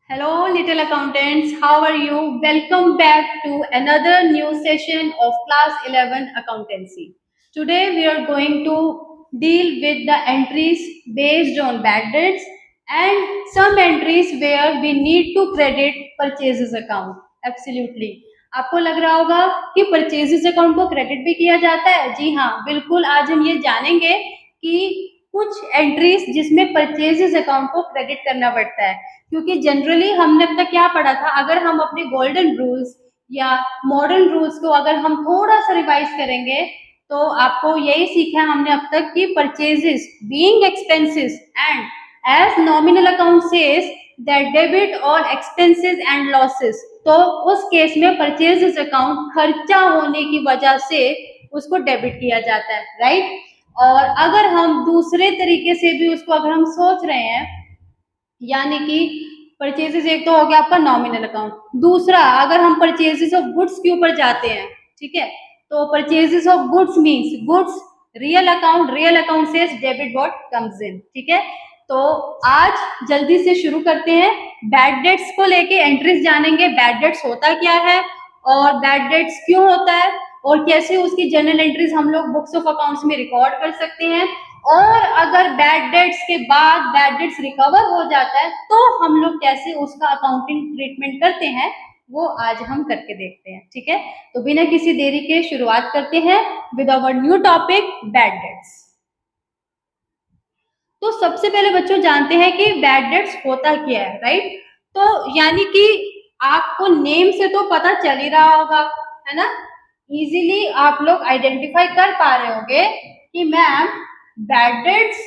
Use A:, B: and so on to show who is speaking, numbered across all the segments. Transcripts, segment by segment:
A: Hello, little accountants. How are you? Welcome back to another new session of Class 11 Accountancy. Today, we are going to deal with the entries based on bad debts and some entries where we need to credit purchases account. Absolutely. आपको लग रहा होगा कि purchases account को credit भी किया जाता है। जी हाँ, बिल्कुल। आज हम ये जानेंगे कि कुछ एंट्रीज जिसमें परचेजेस अकाउंट को क्रेडिट करना पड़ता है, क्योंकि जनरली हमने अब तक क्या पढ़ा था, अगर हम अपने गोल्डन रूल्स या मॉडर्न रूल्स को अगर हम थोड़ा सा रिवाइज करेंगे तो आपको यही सीखा है हमने अब तक कि purchases being expenses and as nominal account says that debit all expenses and losses, तो उस केस में परचेजेस अकाउंट खर्चा होने की वजह से उसको डेबिट किया जाता है, राइट। और अगर हम दूसरे तरीके से भी उसको अगर हम सोच रहे हैं, यानी कि परचेजेस एक तो हो गया आपका नॉमिनल अकाउंट, दूसरा अगर हम परचेजेस ऑफ गुड्स के ऊपर जाते हैं, ठीक है, तो purchases of goods means goods real account से डेबिट व्हाट कम्स इन, ठीक है। तो आज जल्दी से शुरू करते हैं। बैड डेट्स को लेके एंट्रीज जानेंगे, बैड डेट्स होता क्या है और बैड डेट्स क्यों होता है और कैसे उसकी जर्नल एंट्रीज हम लोग बुक्स ऑफ अकाउंट्स में रिकॉर्ड कर सकते हैं, और अगर बैड डेट्स के बाद बैड डेट्स रिकवर हो जाता है तो हम लोग कैसे उसका अकाउंटिंग ट्रीटमेंट करते हैं, वो आज हम करके देखते हैं, ठीक है। तो बिना किसी देरी के शुरुआत करते हैं with our new topic bad debts. तो सबसे पहले बच्चों जानते हैं कि बैड डेट्स होता क्या है, राइट। तो यानी कि आपको नेम से तो पता चल ही रहा होगा, है ना, इजीली आप लोग आइडेंटिफाई कर पा रहे होंगे कि मैम बैड डेट्स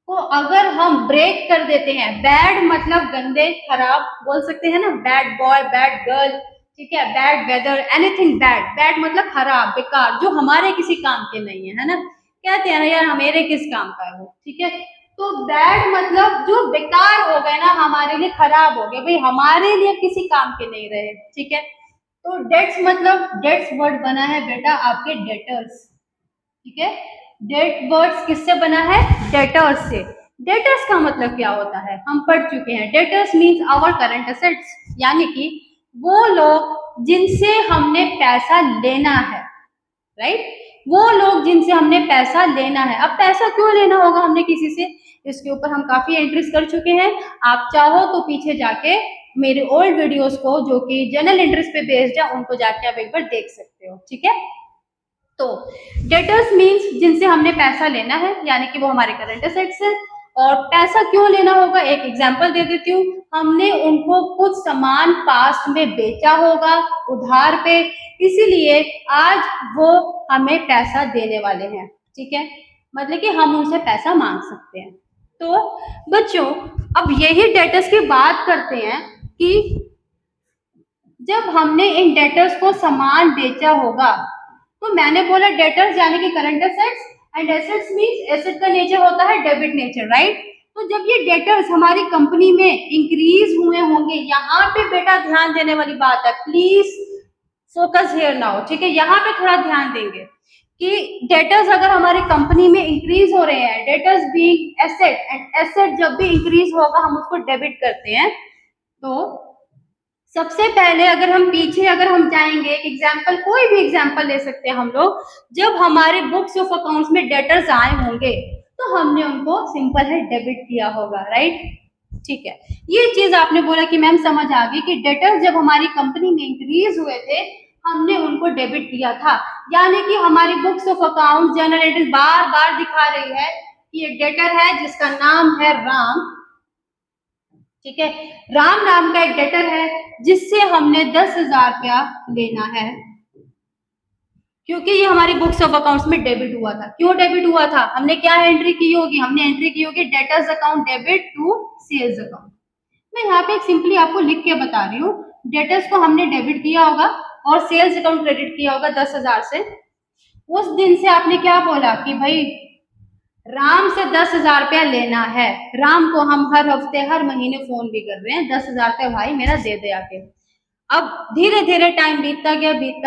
A: को अगर हम ब्रेक कर देते हैं, बैड मतलब गंदे खराब बोल सकते हैं ना, बैड बॉय बैड गर्ल, ठीक है, bad weather anything bad, bad मतलब खराब बेकार जो हमारे किसी काम के नहीं है ना, कहते हैं ना यार मेरे किस काम का है वो, ठीक है। तो बैड मतलब जो बेकार हो गए ना, हमारे लिए खराब हो गए, भाई हमारे लिए किसी काम के नहीं रहे, ठीक है। तो डेट्स मतलब डेट्स वर्ड बना है बेटा आपके डेटर्स, ठीक है। डेट वर्ड्स किससे बना है, डेटर्स से। डेटर्स का मतलब क्या होता है हम पढ़ चुके हैं, debtors means our current assets, यानी कि वो लोग जिनसे हमने पैसा लेना है, राइट, वो लोग जिनसे हमने पैसा लेना है। अब पैसा क्यों लेना होगा हमने किसी से, इसके ऊपर हम काफी एंट्रीज कर चुके हैं। आप चाहो तो पीछे जाके मेरे ओल्ड वीडियोस को जो कि जर्नल एंट्रीज पे बेस्ड है उनको जाके आप एक बार देख सकते हो, ठीक है। तो डेटर्स मींस जिनसे हमने पैसा लेना है, यानी कि वो हमारे करंट एसेट्स है। और पैसा क्यों लेना होगा, एक एग्जांपल दे देती हूँ, हमने उनको कुछ सामान पास्ट में बेचा होगा उधार पे, इसीलिए आज वो हमें पैसा देने वाले हैं, ठीक है, मतलब कि हम उनसे पैसा मांग सकते हैं। तो बच्चों अब यही डेटर्स की बात करते हैं कि जब हमने इन डेटर्स को सामान बेचा होगा, तो मैंने बोला डेटर्स यानी कि current assets, and assets means asset का नेचर होता है डेबिट नेचर, राइट। तो जब ये डेटर्स हमारी कंपनी में इंक्रीज हुए होंगे, यहाँ पे बेटा ध्यान देने वाली बात है, प्लीज फोकस हियर नाउ, ठीक है, यहाँ पे थोड़ा ध्यान देंगे कि डेटर्स अगर हमारी कंपनी में इंक्रीज हो रहे हैं, debtors being asset, and asset जब भी इंक्रीज होगा हम उसको डेबिट करते हैं। तो सबसे पहले अगर हम पीछे अगर हम जाएंगे, एक एग्जाम्पल कोई भी एग्जाम्पल ले सकते हैं हम लोग, जब हमारे बुक्स ऑफ अकाउंट्स में डेटर्स आए होंगे तो हमने उनको सिंपल है डेबिट किया होगा, राइट, ठीक है। ये चीज आपने बोला कि मैम समझ आ गई कि डेटर्स जब हमारी कंपनी में इंक्रीज हुए थे हमने उनको डेबिट किया था, यानी कि हमारी books of account journal entries बार बार दिखा रही है कि एक डेटर है जिसका नाम है राम, ठीक है, राम नाम का एक डेटर है जिससे हमने 10,000 रुपया लेना है, क्योंकि ये हमारी बुक्स ऑफ अकाउंट्स में डेबिट हुआ था। क्यों डेबिट हुआ था, हमने क्या एंट्री की होगी, हमने एंट्री की होगी debtors account debit to sales account. मैं यहाँ पे एक सिंपली आपको लिख के बता रही हूँ, डेटर्स को हमने डेबिट किया होगा और सेल्स अकाउंट क्रेडिट किया होगा 10,000 से। उस दिन से आपने क्या बोला कि भाई राम से 10,000 रुपया लेना है, राम को हम हर हफ्ते हर महीने फोन भी कर रहे हैं, 10,000 रुपया भाई मेरा दे दे आके। अब धीरे धीरे टाइम बीतता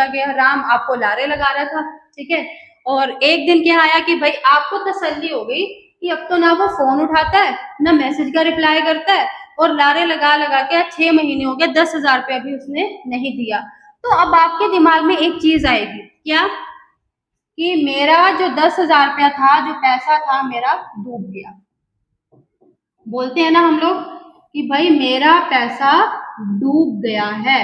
A: गया, राम आपको लारे लगा रहा था, ठीक है, और एक दिन क्या आया कि भाई आपको तसल्ली हो गई कि अब तो ना वो फोन उठाता है ना मैसेज का रिप्लाई करता है, और लारे लगा लगा के 6 महीने हो गए, 10,000 रुपया भी उसने नहीं दिया। तो अब आपके दिमाग में एक चीज आएगी, क्या? कि मेरा जो 10,000 रुपया था, जो पैसा था मेरा, डूब गया। बोलते हैं ना हम लोग कि भाई मेरा पैसा डूब गया है।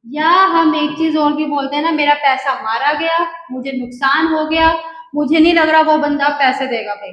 A: या हम एक चीज और भी बोलते हैं ना, मेरा पैसा मारा गया, मुझे नुकसान हो गया, मुझे नहीं लग रहा वो बंदा पैसे देगा भाई।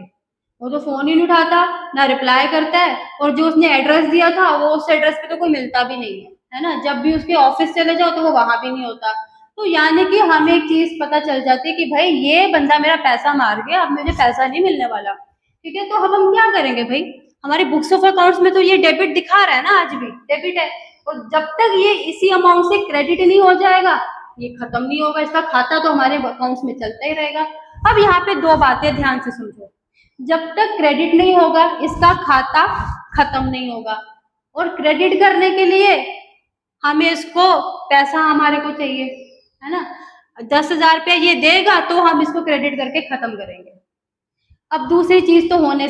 A: वो तो फोन ही नहीं उठाता, ना रिप्लाई करता है, और जो उसने एड्रेस दिया था वो उस एड्रेस पे तो कोई मिलता भी नहीं है ना। जब भी उसके ऑफिस चले जाओ तो वो वहां भी नहीं होता। तो यानी कि हमें एक चीज पता चल जाती है कि भाई ये बंदा मेरा पैसा मार गया, अब मुझे पैसा नहीं मिलने वाला। ठीक है, तो अब हम क्या करेंगे भाई? हमारी बुक्स ऑफ अकाउंट्स में तो ये डेबिट दिखा रहा है ना, आज भी डेबिट है, और जब तक ये इसी अमाउंट से क्रेडिट नहीं हो जाएगा, ये खत्म नहीं होगा, इसका खाता तो हमारे अकाउंट्स में चलता ही रहेगा। अब यहाँ पे दो बातें ध्यान से समझो, जब तक क्रेडिट नहीं होगा इसका खाता खत्म नहीं होगा, और क्रेडिट करने के लिए हमें इसको पैसा हमारे को चाहिए, है ना। 10,000 रुपया ये देगा तो हम इसको क्रेडिट करके खत्म करेंगे। अब दूसरी चीज तो होने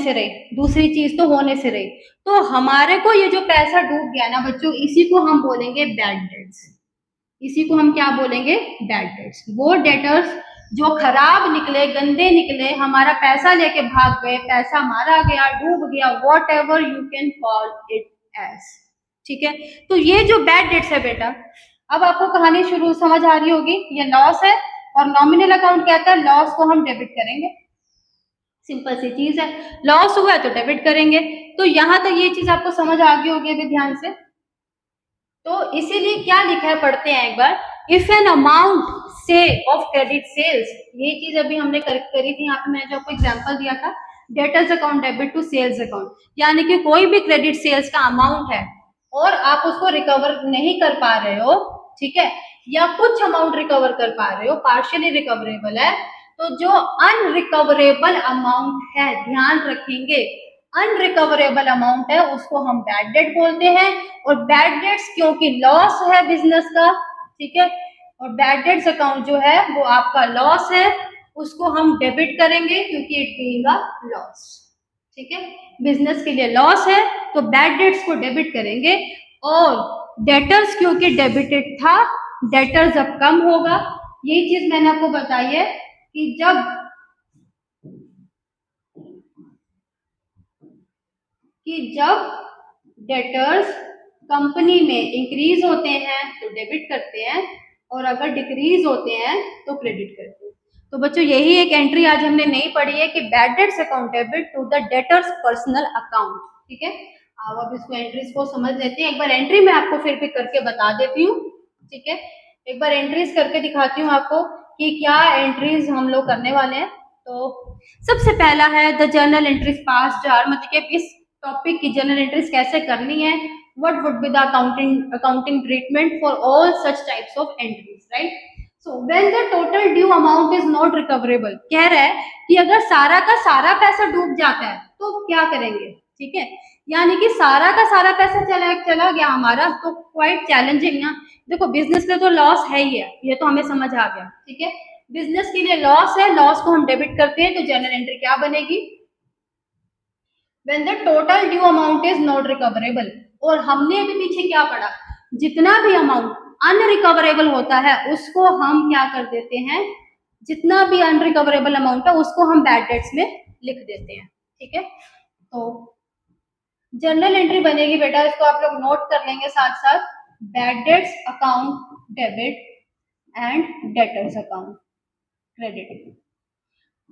A: से रही, तो हमारे को ये जो पैसा डूब गया ना बच्चों, इसी को हम बोलेंगे बैड डेट्स। इसी को हम क्या बोलेंगे? Bad debts. वो डेटर्स जो खराब निकले, गंदे निकले, हमारा पैसा लेके भाग गए, पैसा मारा गया, डूब गया, whatever you can call it as. ठीक है, तो ये जो बैड डेट्स है बेटा, अब आपको कहानी शुरू समझ आ रही होगी। ये लॉस है, और नॉमिनल अकाउंट कहता है लॉस को हम डेबिट करेंगे। सिंपल सी चीज है, लॉस हुआ है तो डेबिट करेंगे। तो यहां तक ये चीज आपको समझ आ गई होगी अभी ध्यान से। तो इसीलिए क्या लिखा है, पढ़ते हैं एक बार। इफ एन अमाउंट से ऑफ क्रेडिट सेल्स, ये चीज अभी हमने करी थी, यहाँ पे मैंने जो आपको एग्जांपल दिया था, debtors account debit to sales account, यानी कि कोई भी क्रेडिट सेल्स का अमाउंट है और आप उसको रिकवर नहीं कर पा रहे हो, ठीक है, या कुछ अमाउंट रिकवर कर पा रहे हो, पार्शियली रिकवरेबल है, तो जो अनरिकवरेबल अमाउंट है, ध्यान रखेंगे, अनरिकवरेबल अमाउंट है उसको हम बैड डेट बोलते हैं। और बैड डेट्स क्योंकि लॉस है बिजनेस का, ठीक है, और बैड डेट्स अकाउंट जो है वो आपका लॉस है, उसको हम डेबिट करेंगे क्योंकि इट बीइंग अ लॉस। ठीक है, बिजनेस के लिए लॉस है तो बैड डेट्स को डेबिट करेंगे। और डेटर्स क्योंकि डेबिटेड था, डेटर्स अब कम होगा। यही चीज मैंने आपको बताई है कि जब डेटर्स कंपनी में इंक्रीज होते हैं तो डेबिट करते हैं, और अगर डिक्रीज होते हैं तो क्रेडिट करते हैं। तो बच्चों यही एक एंट्री आज हमने नहीं पढ़ी है कि bad debts account debit to the debtors personal account. ठीक है, अब इसको एंट्रीज को समझ लेते हैं। एक बार एंट्री मैं आपको फिर भी करके बता देती हूँ। ठीक है, एक बार एंट्रीज करके दिखाती हूँ आपको कि क्या एंट्रीज हम लोग करने वाले हैं। तो सबसे पहला है the journal entries past jar, मतलब कि इस टॉपिक की जर्नल एंट्रीज कैसे करनी है, what would be the accounting treatment for all such types of entries, right? So when the total due amount is not recoverable, कह रहा है कि अगर सारा का सारा पैसा डूब जाता है तो क्या करेंगे। ठीक है, यानी कि सारा का सारा पैसा चला गया हमारा, तो क्वाइट चैलेंजिंग ना। देखो बिजनेस में तो लॉस है ही है, ये तो हमें समझ आ गया। ठीक है, बिजनेस के लिए लॉस है, लॉस को हम डेबिट करते हैं, तो जर्नल एंट्री क्या बनेगी, when the total due amount is not recoverable। और हमने अभी पीछे क्या पढ़ा, जितना भी अमाउंट अनरिकवरेबल होता है उसको हम क्या कर देते हैं, जितना भी अनरिकवरेबल अमाउंट है उसको हम बैड डेट्स में लिख देते हैं। ठीक है, तो जर्नल एंट्री बनेगी बेटा, इसको आप लोग नोट कर लेंगे साथ साथ, bad debts account debit and debtors account credit.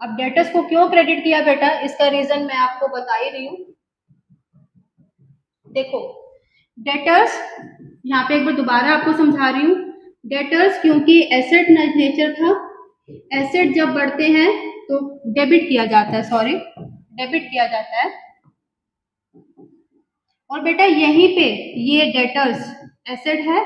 A: अब डेटर्स को क्यों क्रेडिट किया बेटा, इसका रीजन मैं आपको बता ही रही हूँ। देखो डेटर्स, यहाँ पे एक बार दोबारा आपको समझा रही हूँ, डेटर्स क्योंकि एसेट नेचर था, एसेट जब बढ़ते हैं तो डेबिट किया जाता है, डेबिट किया जाता है। और बेटा यहीं पे ये डेटर्स एसेट है,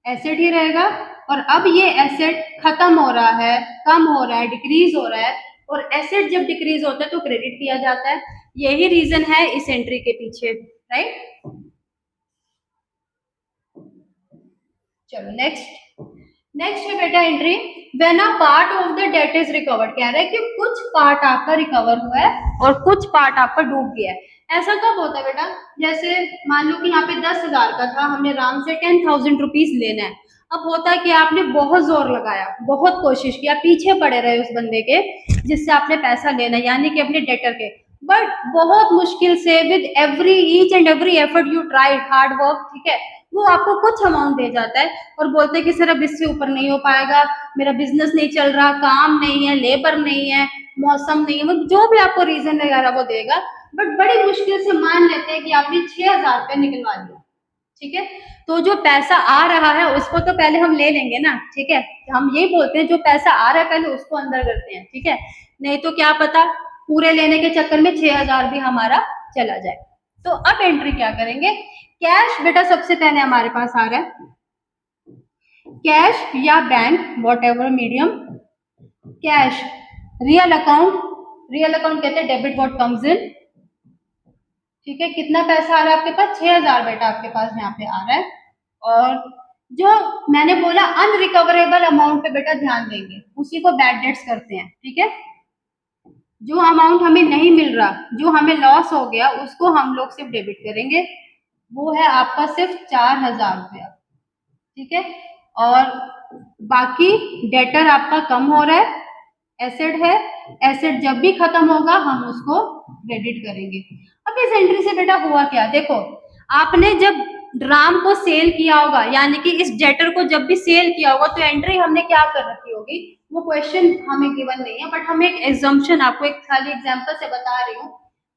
A: एसेट ही रहेगा, और अब ये एसेट खत्म हो रहा है, कम हो रहा है, डिक्रीज हो रहा है, और एसेट जब डिक्रीज होता है तो क्रेडिट किया जाता है। यही रीजन है इस एंट्री के पीछे, राइट। चलो नेक्स्ट है बेटा entry, when a part of the debt is recovered, कह रहा है कि कुछ पार्ट आपका रिकवर हुआ है और कुछ पार्ट आपका डूब गया है, ऐसा कब होता है बेटा, जैसे मान लो कि यहाँ पे 10,000 का था, हमने राम से 10,000 रुपीज लेना है। अब होता है कि आपने बहुत जोर लगाया, बहुत कोशिश किया, पीछे पड़े रहे उस बंदे के जिससे आपने पैसा लेना है, यानी कि अपने डेटर के, बट बहुत मुश्किल से with every each and every effort you tried hard work, ठीक है, वो आपको कुछ अमाउंट दे जाता है और बोलते हैं कि सर अब इससे ऊपर नहीं हो पाएगा, मेरा बिजनेस नहीं चल रहा, काम नहीं है, लेबर नहीं है, मौसम नहीं है, मतलब जो भी आपको रीजन वगैरह वो देगा, बट बड़ी मुश्किल से मान लेते हैं कि आपने 6,000 रुपये निकलवा लिया, ठीक है। तो जो पैसा आ रहा है उसको तो पहले हम ले लेंगे ना, ठीक है, हम यही बोलते हैं जो पैसा आ रहा है पहले उसको अंदर करते हैं, ठीक है, नहीं तो क्या पता पूरे लेने के चक्कर में 6,000 भी हमारा चला जाए। तो अब एंट्री क्या करेंगे, कैश बेटा सबसे पहले हमारे पास आ रहा है, कैश या bank whatever medium, cash, real account, real account कहते हैं डेबिट व्हाट कम्स इन, ठीक है, कितना पैसा आ रहा है आपके पास, 6,000 बेटा आपके पास यहाँ पे आ रहा है। और जो मैंने बोला अनरिकवरेबल अमाउंट पे बेटा ध्यान देंगे, उसी को बैड डेट्स करते हैं, ठीक है, जो अमाउंट हमें नहीं मिल रहा, जो हमें लॉस हो गया, उसको हम लोग सिर्फ डेबिट करेंगे, वो है आपका सिर्फ 4,000 रुपया, ठीक है। और बाकी डेटर आपका कम हो रहा है, एसेट है, एसेट जब भी खत्म होगा हम उसको क्रेडिट करेंगे। अब इस एंट्री से बेटा हुआ क्या, देखो आपने जब राम को सेल किया होगा, यानी कि इस डेटर को जब भी सेल किया होगा, तो एंट्री हमने क्या कर रखी होगी, वो क्वेश्चन हमें गिवन नहीं है, बट हम एक एग्जाम्पशन आपको एक खाली एग्जाम्पल से बता रही हूँ,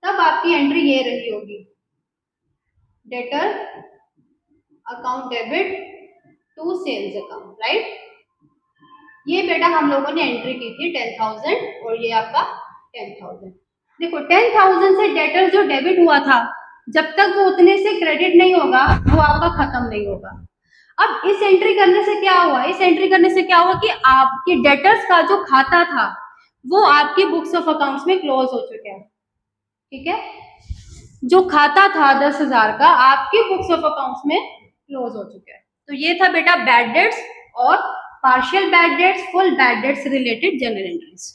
A: तब आपकी एंट्री ये रही होगी, debtor account debit to sales account, right. ये बेटा हम लोगों ने एंट्री की थी 10,000 और ये आपका 10,000। देखो 10,000 से डेटर जो डेबिट हुआ था, जब तक वो उतने से क्रेडिट नहीं होगा वो आपका खत्म नहीं होगा। अब इस एंट्री करने से क्या हुआ, इस एंट्री करने से क्या हुआ कि आपकी डेटर्स का जो खाता था वो आपकी बुक्स ऑफ अकाउंट्स में क्लोज हो चुके हैं, ठीक है, जो खाता था 10,000 का आपके बुक्स ऑफ अकाउंट्स में क्लोज हो चुके हैं। तो ये था बेटा बैड डेट्स और partial bad debts, full bad dates related general entries.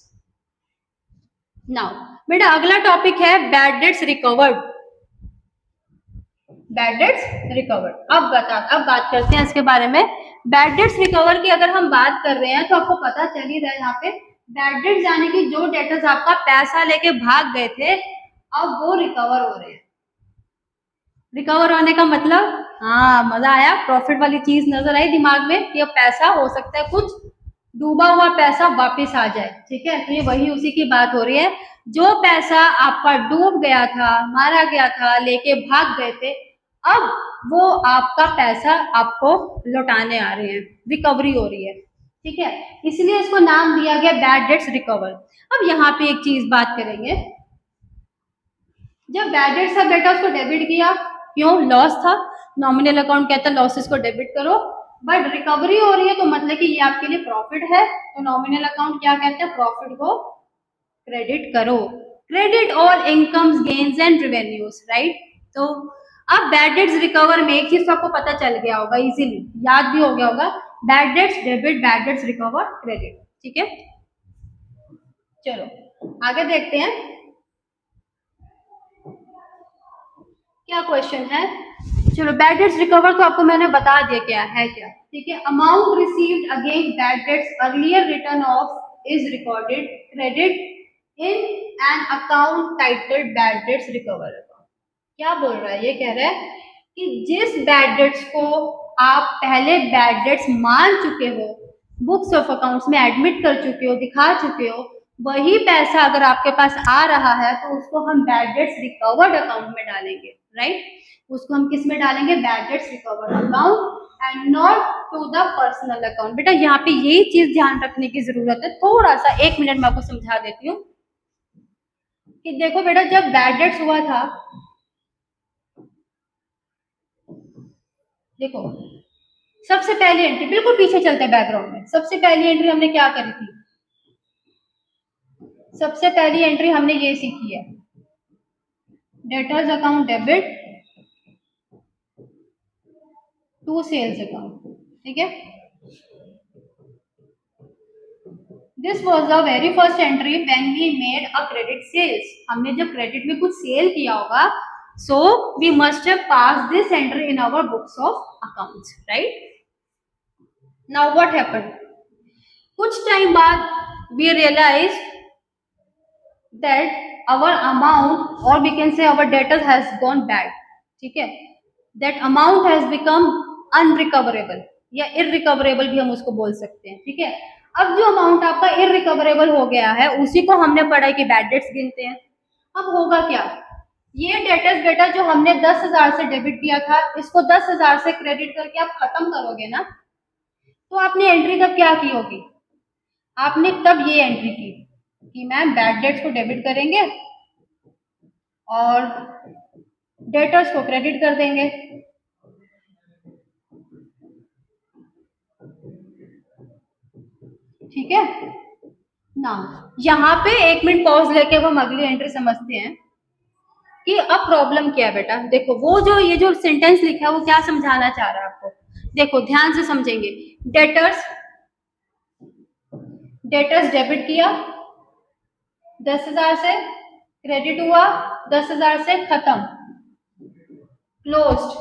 A: Now बेटा अगला टॉपिक है bad debts recovered, bad debts recovered. अब बात करते हैं इसके बारे में। बैड डेट्स रिकवर की अगर हम बात कर रहे हैं तो आपको पता चल ही रहा है यहाँ पे बैड डेट्स यानी कि जो डेटर्स आपका पैसा लेके भाग गए थे अब वो रिकवर हो रहे हैं। रिकवर होने का मतलब, हाँ मजा आया, प्रॉफिट वाली चीज नजर आई दिमाग में कि अब पैसा हो सकता है कुछ डूबा हुआ पैसा वापस आ जाए, ठीक है, तो ये वही उसी की बात हो रही है। जो पैसा आपका डूब गया था, मारा गया था, लेके भाग गए थे, अब वो आपका पैसा आपको लौटाने आ रहे हैं, रिकवरी हो रही है, ठीक है, इसलिए इसको नाम दिया गया बैड डेट्स रिकवर। अब यहाँ पे एक चीज बात करेंगे, जब बैड डेट्स था बेटा उसको डेबिट किया, क्यों, लॉस था, नॉमिनल अकाउंट कहता है लॉसेस को डेबिट करो, बट रिकवरी हो रही है तो मतलब कि ये आपके लिए प्रॉफिट है, तो नॉमिनल अकाउंट क्या कहते हैं, प्रॉफिट को क्रेडिट करो, credit all incomes gains and revenues, right. तो अब बैड डेट्स रिकवर में एक चीज तो आपको पता चल गया होगा, इजीली याद भी हो गया होगा, bad debts debit, bad debts recover, credit, ठीक है। चलो आगे देखते हैं क्या क्वेश्चन है। चलो बैड डेट्स रिकवर तो आपको मैंने बता दिया क्या है, क्या, ठीक है, amount received against bad debts earlier return of is recorded credit in an account titled bad debts recover account. क्या बोल रहा है, ये कह रहा है कि जिस बैड डेट्स को आप पहले बैड डेट्स मान चुके हो, बुक्स ऑफ अकाउंट्स में एडमिट कर चुके हो, दिखा चुके हो, वही पैसा अगर आपके पास आ रहा है तो उसको हम बैड डेट्स रिकवर्ड अकाउंट में डालेंगे, राइट, उसको हम किस में डालेंगे, bad debts recovered account and not to the personal account. बेटा यहाँ पे यही चीज ध्यान रखने की जरूरत है, थोड़ा सा 1 मिनट में आपको समझा देती हूँ कि देखो बेटा जब बैड डेट्स हुआ था, देखो सबसे पहली एंट्री, बिल्कुल पीछे चलते हैं बैकग्राउंड में, सबसे पहली एंट्री हमने क्या करी थी, सबसे पहली एंट्री हमने ये सीखी है, debtors account debit to sales account, ठीक है, this was the very first entry when we made a credit sales. हमने जब क्रेडिट में कुछ सेल किया होगा So we must have passed this entry in our books of accounts, right? Now what happened? कुछ time बाद we realized that our amount, or we can say our debtors, has gone bad. ठीक है, that amount has become unrecoverable या irrecoverable भी हम उसको बोल सकते हैं. ठीक है, अब जो अमाउंट आपका irrecoverable हो गया है उसी को हमने पढ़ा है कि बैड डेट्स गिनते हैं. अब होगा क्या, ये डेटर्स बेटा जो हमने 10,000 से डेबिट किया था, इसको 10,000 से क्रेडिट करके आप खत्म करोगे ना, तो आपने एंट्री तब क्या की होगी, आपने तब ये एंट्री की कि मैम बैड डेट्स को डेबिट करेंगे और डेटर्स को क्रेडिट कर देंगे. ठीक है ना, यहाँ पे 1 मिनट पॉज लेके हम अगली एंट्री समझते हैं कि अब प्रॉब्लम क्या है. बेटा देखो, वो जो ये जो सेंटेंस लिखा है वो क्या समझाना चाह रहा है आपको, देखो ध्यान से समझेंगे. डेटर्स डेबिट किया 10,000 से, क्रेडिट हुआ 10,000 से, खत्म, क्लोज्ड.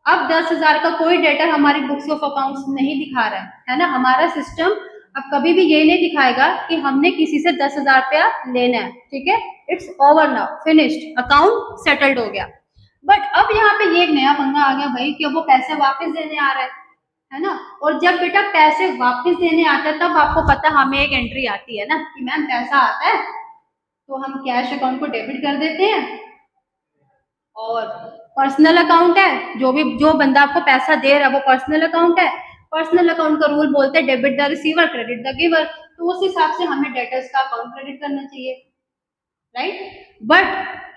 A: अब 10,000 का कोई डेटर हमारी बुक्स ऑफ अकाउंट्स नहीं दिखा रहा है ना. हमारा सिस्टम अब कभी भी ये नहीं दिखाएगा कि हमने किसी से 10,000 रुपया लेना है. ठीक है, it's over now, finished, account settled हो गया. बट अब यहाँ पे ये एक नया पंगा आ गया भाई कि वो पैसे वापस देने आ रहे है ना. और जब बेटा पैसे वापस देने आता है तब आपको पता हमें एक एंट्री आती है ना कि मैम पैसा आता है तो हम कैश अकाउंट को डेबिट कर देते हैं, और पर्सनल अकाउंट है, जो बंदा आपको पैसा दे रहा है वो पर्सनल अकाउंट है. पर्सनल अकाउंट का रूल बोलते हैं debit the receiver credit the giver, तो उस हिसाब से हमें डेटर्स का अकाउंट क्रेडिट करना चाहिए, राइट. बट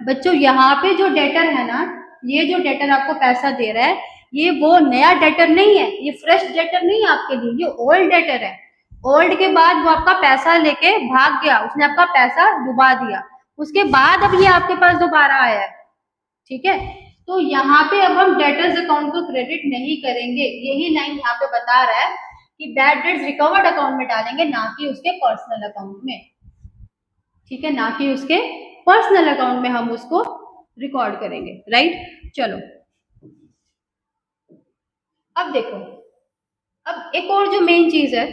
A: बच्चों यहाँ पे जो डेटर है ना, ये जो डेटर आपको पैसा दे रहा है ये वो नया डेटर नहीं है, ये फ्रेश डेटर नहीं है आपके लिए, ये ओल्ड डेटर है. ओल्ड के बाद वो आपका पैसा लेके भाग गया, उसने आपका पैसा डुबा दिया, उसके बाद अब ये आपके पास दोबारा आया है. ठीक है, तो यहाँ पे अब हम डेटर्स अकाउंट को क्रेडिट नहीं करेंगे, यही लाइन यहाँ पे बता रहा है कि बैड डेट्स रिकवर्ड अकाउंट में डालेंगे, ना कि उसके पर्सनल अकाउंट में. ठीक है, ना कि उसके पर्सनल अकाउंट में हम उसको रिकॉर्ड करेंगे, राइट. चलो अब देखो, अब एक और जो मेन चीज है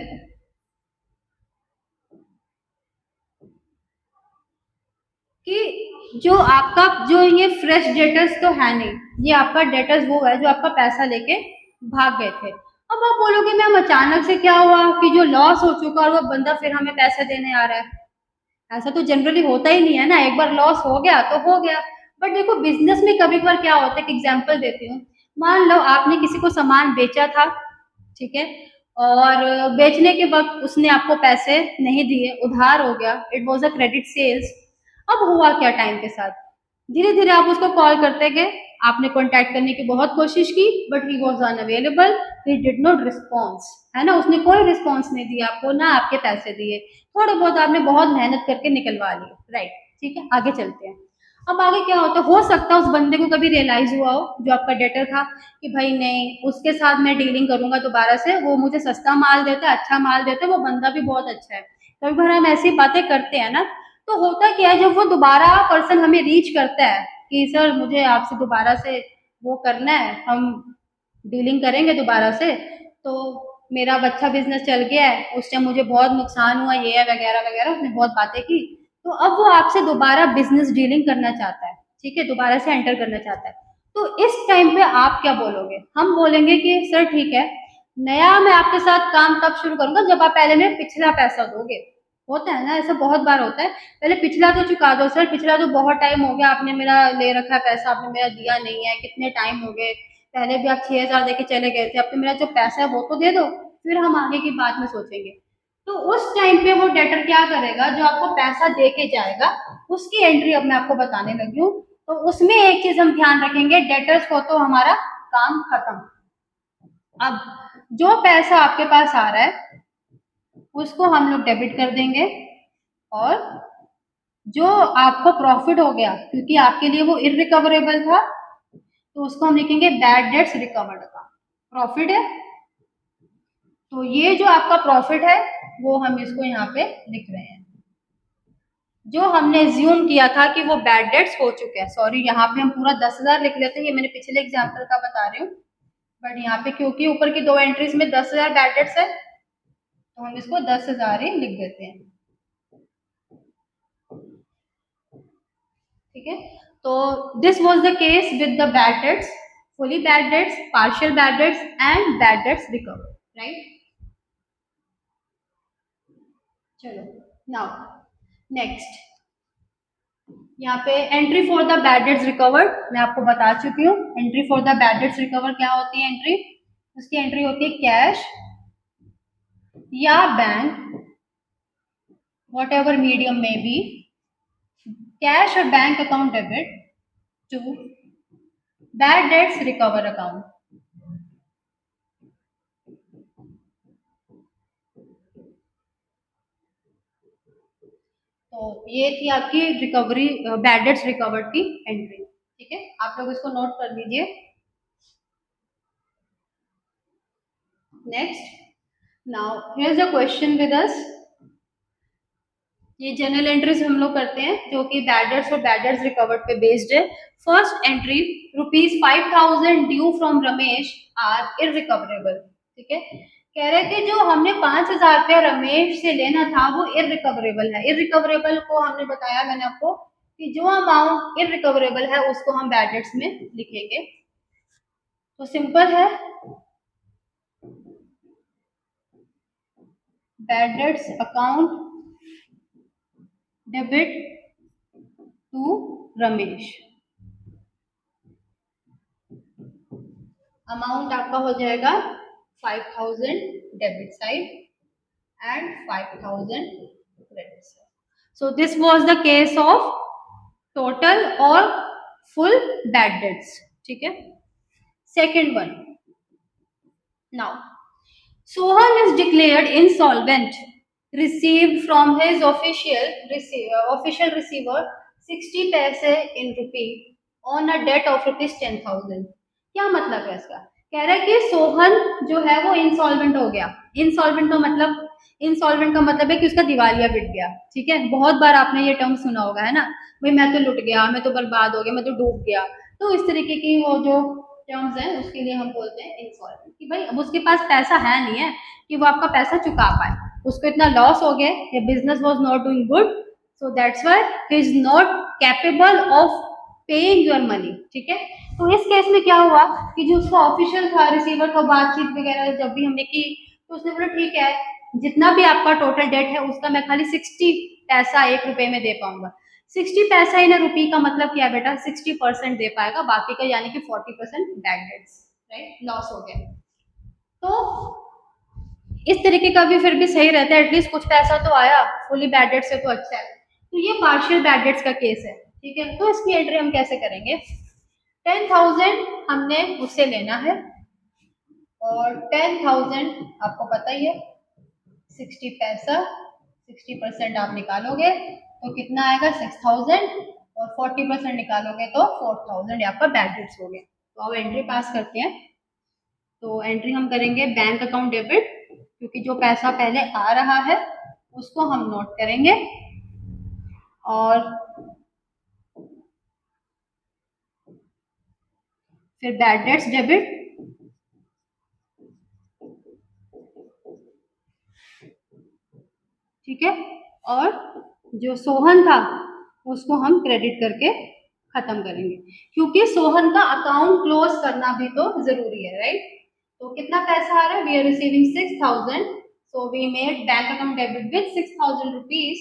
A: कि जो आपका जो ये फ्रेश डेटर्स तो है नहीं, ये आपका डेटर्स वो है जो आपका पैसा लेके भाग गए थे. अब आप बोलोगे मैम अचानक से क्या हुआ कि जो लॉस हो चुका और वो बंदा फिर हमें पैसे देने आ रहा है. ऐसा तो जनरली होता ही नहीं है ना, एक बार लॉस हो गया तो हो गया. बट देखो बिजनेस में कभी कभार क्या होता है, एक एग्जांपल देती हूँ. मान लो आपने किसी को सामान बेचा था, ठीक है, और बेचने के वक्त उसने आपको पैसे नहीं दिए, उधार हो गया, it was a credit sales. अब हुआ क्या टाइम के साथ, धीरे धीरे आप उसको कॉल करते गए, आपने कांटेक्ट करने की बहुत कोशिश की but he was unavailable, he did not response, है ना, उसने कोई रिस्पॉन्स नहीं दिया आपको, ना आपके पैसे दिए, थोड़े बहुत आपने बहुत मेहनत करके निकलवा लिए, राइट. ठीक है, आगे चलते हैं. अब आगे क्या होता है, हो सकता है उस बंदे को कभी रियलाइज हुआ हो जो आपका डेटर था कि भाई नहीं, उसके साथ मैं डीलिंग करूंगा दोबारा से, वो मुझे सस्ता माल देता है, अच्छा माल देता है, वो बंदा भी बहुत अच्छा है. कभी बार हम ऐसी बातें करते हैं ना, तो होता क्या है, जब वो दोबारा पर्सन हमें रीच करता है कि सर मुझे आपसे दोबारा से वो करना है, हम डीलिंग करेंगे दोबारा से, तो मेरा अच्छा बिजनेस चल गया है, उस टाइम मुझे बहुत नुकसान हुआ, ये है वगैरह वगैरह, उसने बहुत बातें की, तो अब वो आपसे दोबारा बिजनेस डीलिंग करना चाहता है. ठीक है, दोबारा से एंटर करना चाहता है. तो इस टाइम पे आप क्या बोलोगे, हम बोलेंगे कि सर ठीक है, नया मैं आपके साथ काम तब शुरू करूंगा जब आप पहले मेरे पिछला पैसा दोगे. होता है ना, ऐसा बहुत बार होता है, पहले पिछला तो चुका दो सर, पिछला तो बहुत टाइम हो गया, आपने मेरा ले रखा है पैसा, आपने मेरा दिया नहीं है, कितने टाइम हो गए, पहले भी आप 6,000 देके चले गए थे, अब तो मेरा जो पैसा है वो तो दे दो, फिर हम आगे की बात में सोचेंगे. तो उस टाइम पे वो डेटर क्या करेगा, जो आपको पैसा दे के जाएगा, उसकी एंट्री अब मैं आपको बताने लगी हूँ. तो उसमें एक चीज हम ध्यान रखेंगे, डेटर्स को तो हमारा काम खत्म. अब जो पैसा आपके पास आ रहा है उसको हम लोग डेबिट कर देंगे, और जो आपको प्रॉफिट हो गया क्योंकि आपके लिए वो इररिकवरेबल था, तो उसको हम लिखेंगे बैड डेट्स रिकवर्ड का. प्रॉफिट है, तो ये जो आपका प्रॉफिट है वो हम इसको यहाँ पे लिख रहे हैं. जो हमने एज्यूम किया था कि वो बैड डेट्स हो चुके हैं, सॉरी यहाँ पे हम पूरा 10,000 लिख लेते हैं, ये मैंने पिछले एग्जाम्पल का बता रही हूँ, बट यहाँ पे क्योंकि ऊपर की दो एंट्रीज में 10,000 बैड डेट्स है तो हम इसको 10,000 ही लिख देते हैं। ठीक है, तो this was the case with the bad debts, fully bad debts, partial bad debts and bad debts recover, right. चलो नाउ नेक्स्ट, यहाँ पे entry for the bad debts recovered मैं आपको बता चुकी हूँ। Entry for the bad debts recover क्या होती है एंट्री, उसकी एंट्री होती है कैश या बैंक, वॉट एवर मीडियम में बी, कैश और bank account debit to bad debts recover account. तो ये थी आपकी रिकवरी बैड डेट्स रिकवर्ड की एंट्री। ठीक है, आप लोग इसको नोट कर लीजिए। Next, now here is a question with us. ये जनरल एंट्रीज हम लोग करते हैं जो कि बैड डेट्स और बैड डेट्स रिकवर्ड पे बेस्ड है। First entry, ₹5,000 due from Ramesh are irrecoverable. ठीक है, कह रहे कि जो हमने 5,000 रुपया रमेश से लेना था वो इररिकवरेबल है। इररिकवरेबल को हमने बताया मैंने आपको कि जो अमाउंट इररिकवरेबल है उसको हम बैड डेट्स में लिखेंगे। तो सिंपल है, bad debts account debit to Ramesh, amount आपका हो जाएगा 5,000 debit side and 5,000 credit side. So this was the case of total और फुल बैड डेट्स। ठीक है, second one, now Sohan is declared insolvent, received from his official receiver 60 पैसे in rupee on a debt of ₹10,000। क्या मतलब है इसका, कह रहा है कि सोहन जो है वो इंसॉल्वेंट हो गया। इंसॉल्वेंट का मतलब है कि उसका दिवालिया पिट गया। ठीक है, बहुत बार आपने ये टर्म सुना होगा, है ना, भाई मैं तो लुट गया, मैं तो बर्बाद हो गया, मैं तो डूब गया। तो इस तरीके की वो जो टर्म्स हैं उसके लिए हम बोलते हैं इंसॉल्वेंट, कि भाई अब उसके पास पैसा है नहीं है कि वो आपका पैसा चुका पाए, उसको इतना लॉस हो गया, या business was not doing good, so that's why he is not capable of paying your money. ठीक है, तो इस केस में क्या हुआ कि जो उसका ऑफिशियल था, रिसीवर का बातचीत वगैरह जब भी हमने की तो उसने बोला ठीक है, जितना भी आपका टोटल डेट है उसका मैं खाली 60 पैसा ₹1 में दे पाऊंगा। 60 पैसा इन रुपी का मतलब क्या बेटा, 60% दे पाएगा, बाकी का यानी कि 40% बैड डेट्स, राइट, लॉस हो गया। तो इस तरीके का भी फिर भी सही रहता है, एटलीस्ट कुछ पैसा तो आया, फुली बैड डेट से तो अच्छा है। तो ये पार्शियल बैड डेट्स का केस है। ठीक है, तो इसकी एंट्री हम कैसे करेंगे, 10,000 हमने उससे लेना है और 10,000 आपको पता ही है 60 पैसा, 60% आप निकालोगे तो कितना आएगा 6,000 और 40% निकालोगे तो 4,000, ये आपका बैड डेट्स हो गया। तो अब एंट्री पास करते हैं। तो एंट्री हम करेंगे बैंक अकाउंट डेबिट, क्योंकि जो पैसा पहले आ रहा है उसको हम नोट करेंगे, और फिर बैड डेट्स डेबिट, ठीक है, और जो सोहन था उसको हम क्रेडिट करके खत्म करेंगे, क्योंकि सोहन का अकाउंट क्लोज करना भी तो जरूरी है, राइट। तो कितना पैसा आ रहा है, we are receiving 6,000, so we made bank account debit with 6,000 rupees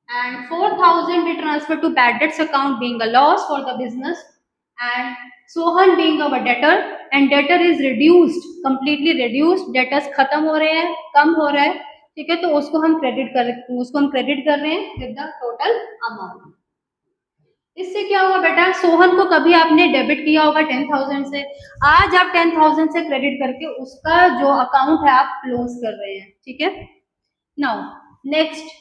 A: and 4,000 we transfer to bad debts account being a loss for the business, and Sohan being our debtor, and debtor is reduced, completely reduced, debtors खत्म हो रहे हैं, कम हो रहा है। ठीक है, तो उसको हम क्रेडिट कर रहे हैं विद द टोटल अमाउंट। इससे क्या होगा बेटा, सोहन को कभी आपने डेबिट किया होगा 10,000 से, आज आप 10,000 से क्रेडिट करके उसका जो अकाउंट है आप क्लोज कर रहे हैं। ठीक है, नाउ नेक्स्ट,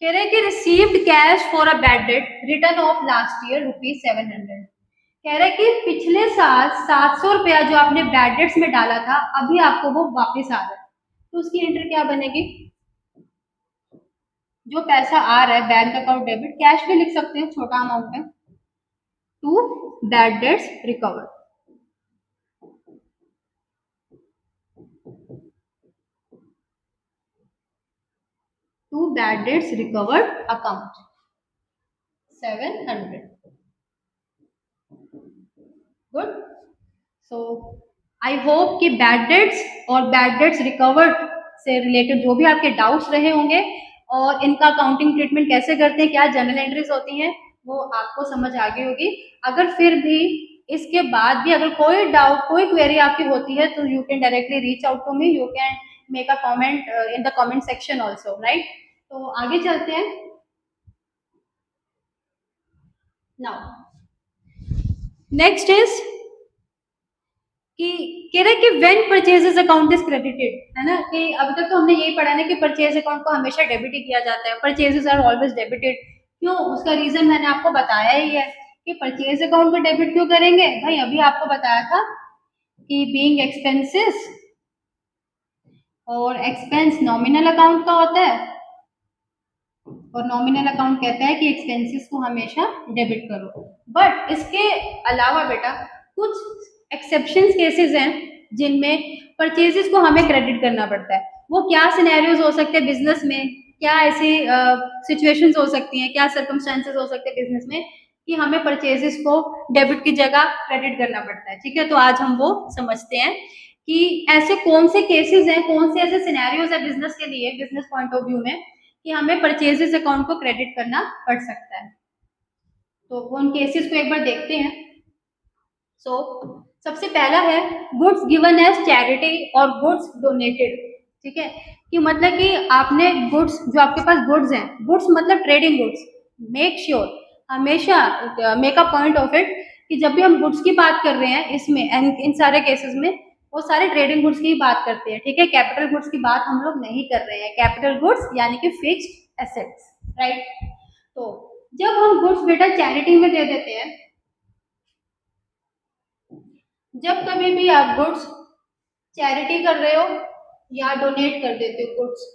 A: कह रहे हैं कि received cash for a bad debt return of last year ₹700। कह रहे हैं कि पिछले साल 700 रुपया जो आपने बैड डेट्स में डाला था अभी आपको वो वापस आ रहा है, तो उसकी एंट्री क्या बनेगी, जो पैसा आ रहा है बैंक अकाउंट डेबिट, कैश भी लिख सकते हैं छोटा अमाउंट है, to bad debts recovered. To bad debts recovered account 700। Good. So I hope कि बैड डेट्स और बैड डेट्स रिकवर्ड से रिलेटेड जो भी आपके डाउट्स रहे होंगे और इनका अकाउंटिंग ट्रीटमेंट कैसे करते हैं, क्या जनरल एंट्रीज होती हैं, वो आपको समझ आ गई होगी। अगर फिर भी इसके बाद भी अगर कोई डाउट, कोई क्वेरी आपकी होती है, तो you can directly reach out to me, you can make a comment in the comment section also, right. तो आगे चलते हैं। नाउ नेक्स्ट इज कि कह रहे कि when purchases account is credited, है ना, कि अभी तक तो हमने यही पढ़ा ना कि परचेज अकाउंट को हमेशा डेबिट ही किया जाता है, परचेजेस आर ऑलवेज डेबिटेड। क्यों? उसका रीजन मैंने आपको बताया ही है कि परचेज अकाउंट को डेबिट क्यों करेंगे भाई, अभी आपको बताया था कि बीइंग एक्सपेंसेस, और एक्सपेंस नॉमिनल अकाउंट का होता है, और नॉमिनल अकाउंट कहता है कि एक्सपेंसेस को हमेशा डेबिट करो। बट इसके अलावा बेटा कुछ एक्सेप्शन केसेस हैं जिनमें परचेजेस को हमें क्रेडिट करना पड़ता है। वो क्या सिनेरियोज हो सकते हैं बिजनेस में, क्या ऐसी सिचुएशंस हो सकती हैं, क्या सर्कमस्टेंसेस हो सकते हैं बिजनेस में कि हमें परचेजेस को डेबिट की जगह क्रेडिट करना पड़ता है। ठीक है, तो आज हम वो समझते हैं कि ऐसे कौन से केसेस हैं, कौन से ऐसे सिनेरियोज है बिजनेस के लिए, बिजनेस पॉइंट ऑफ व्यू में, कि हमें परचेजेस अकाउंट को क्रेडिट करना पड़ सकता है। तो उन केसेस को एक बार देखते हैं। सो सबसे पहला है गुड्स गिवन एज चैरिटी और गुड्स डोनेटेड। ठीक है, कि मतलब कि आपने गुड्स, जो आपके पास गुड्स हैं, गुड्स मतलब ट्रेडिंग गुड्स, मेक श्योर हमेशा make a point of it कि जब भी हम गुड्स की बात कर रहे हैं इसमें इन सारे केसेस में, वो सारे ट्रेडिंग गुड्स की बात करते हैं। ठीक है, कैपिटल गुड्स की बात हम लोग नहीं कर रहे हैं। कैपिटल गुड्स यानी कि फिक्स्ड एसेट्स, राइट। तो जब हम गुड्स बेटा चैरिटी में दे देते हैं, जब कभी भी आप गुड्स चैरिटी कर रहे हो या डोनेट कर देते हो गुड्स,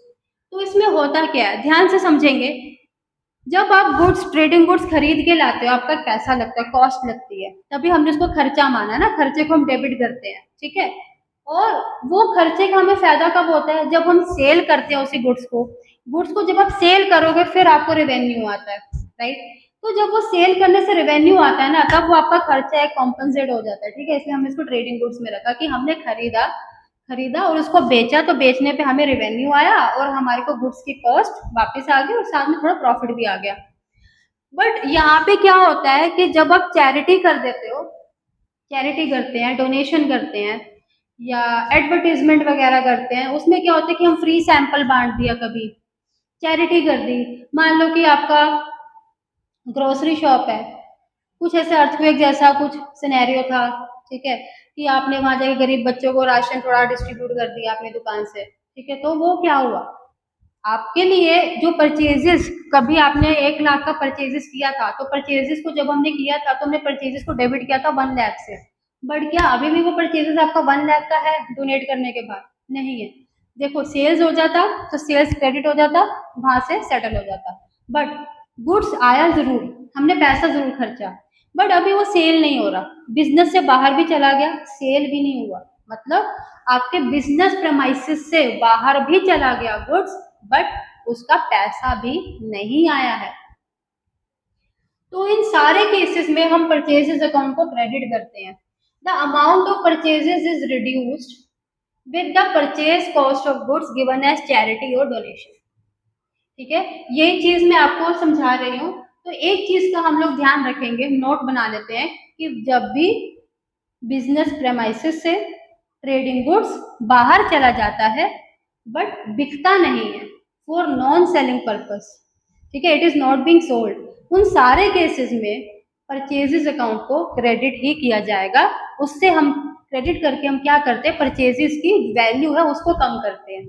A: तो इसमें होता क्या है, ध्यान से समझेंगे। जब आप गुड्स, ट्रेडिंग गुड्स खरीद के लाते हो, आपका पैसा लगता है, कॉस्ट लगती है, तभी हमने उसको खर्चा माना ना, खर्चे को हम डेबिट करते हैं। ठीक है, और वो खर्चे का हमें फायदा कब होता है, जब हम सेल करते हैं उसी गुड्स को। गुड्स को जब आप सेल करोगे फिर आपको रेवेन्यू आता है, राइट। तो जब वो सेल करने से रेवेन्यू आता है ना, तब वो आपका खर्चा एक कॉम्पनसेट हो जाता है। ठीक है, इसलिए हमने इसको ट्रेडिंग गुड्स में रखा कि हमने खरीदा खरीदा और उसको बेचा, तो बेचने पे हमें रेवेन्यू आया और हमारे को गुड्स की कॉस्ट वापस आ गई और साथ में थोड़ा प्रॉफिट भी आ गया। बट यहाँ पे क्या होता है कि जब आप चैरिटी कर देते हो, चैरिटी करते हैं, डोनेशन करते हैं या एडवर्टीजमेंट वगैरह करते हैं, उसमें क्या होता है कि हम फ्री सैंपल बांट दिया, कभी चैरिटी कर दी। मान लो कि आपका ग्रोसरी शॉप है, कुछ ऐसे अर्थक्वेक जैसा कुछ सिनेरियो था, ठीक है, कि आपने वहां जाके गरीब बच्चों को राशन थोड़ा डिस्ट्रीब्यूट कर दिया अपनी दुकान से। ठीक है, तो वो क्या हुआ, आपके लिए जो परचेजेस, कभी आपने 1 लाख का परचेजेस किया था, तो परचेजेस को जब हमने किया था तो हमने परचेजेस को डेबिट किया था 1 लाख से। बट क्या अभी भी वो परचेजेस आपका 1 लाख का है डोनेट करने के बाद? नहीं है। देखो, सेल्स हो जाता तो सेल्स क्रेडिट हो जाता, वहां से सेटल हो जाता। बट गुड्स आया जरूर, हमने पैसा जरूर खर्चा, बट अभी वो सेल नहीं हो रहा, बिजनेस से बाहर भी चला गया, सेल भी नहीं हुआ, मतलब आपके बिजनेस प्रेमाइसिस से बाहर भी चला गया गुड्स, बट उसका पैसा भी नहीं आया है। तो इन सारे केसेस में हम परचेजेस अकाउंट को क्रेडिट करते हैं। The amount of purchases is reduced with the purchase cost of goods given as charity और डोनेशन। ठीक है, ये चीज मैं आपको समझा रही हूँ। तो एक चीज का हम लोग ध्यान रखेंगे, नोट बना लेते हैं कि जब भी बिजनेस प्रेमाइसिस से ट्रेडिंग गुड्स बाहर चला जाता है बट बिकता नहीं है, फॉर नॉन सेलिंग पर्पस, ठीक है, it is not being sold, उन सारे केसेस में परचेजेस अकाउंट को क्रेडिट ही किया जाएगा। उससे हम क्रेडिट करके हम क्या करते हैं, परचेजेस की वैल्यू है उसको कम करते हैं।